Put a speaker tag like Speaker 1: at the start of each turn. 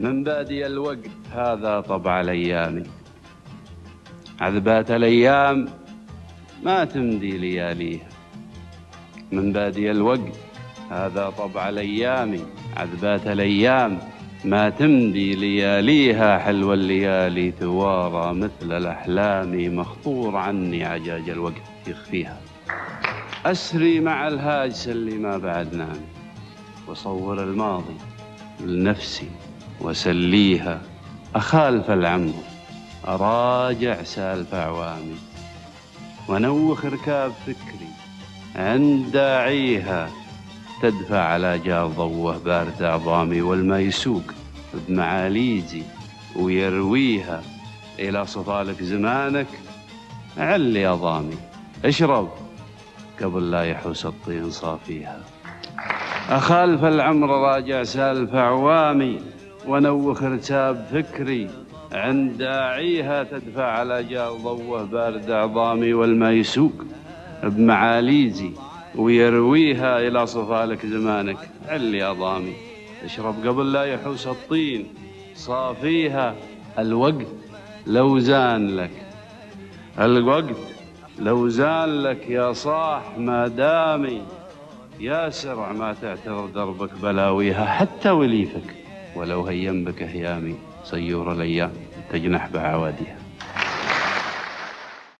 Speaker 1: من بادي الوقت هذا طبع الأيام، عذبات الأيام ما تمدي لياليها. من بادي الوقت هذا طبع الأيام، عذبات الأيام ما تمدي لياليها. حلوى الليالي توارى مثل الأحلام، مخطور عني عجاج الوقت يخفيها. أسري مع الهاجس اللي ما بعد نام، وصور الماضي لنفسي وسليها. أخالف العمر أراجع سالف أعوامي، ونوخ ركاب فكري عند داعيها. تدفع على جار ضوه بارد أعظامي، والما يسوق بمعاليجي ويرويها. إلى صفالك زمانك علي أضامي، اشرب قبل لا يحوس الطين صافيها. أخالف العمر راجع سالف أعوامي، ونوخ رتاب فكري عند داعيها. تدفع على جار ضوه بارد أعظامي، والما يسوق بمعاليجي ويرويها. إلى صفالك زمانك علي أضامي، اشرب قبل لا يحوس الطين صافيها. الوقت لو زان لك، الوقت لو زان لك يا صاح ما دامي. يا سرع ما تعتر دربك بلاويها، حتى وليفك ولو هيم بك هيامي. سيور الأيام تجنح بعواديها.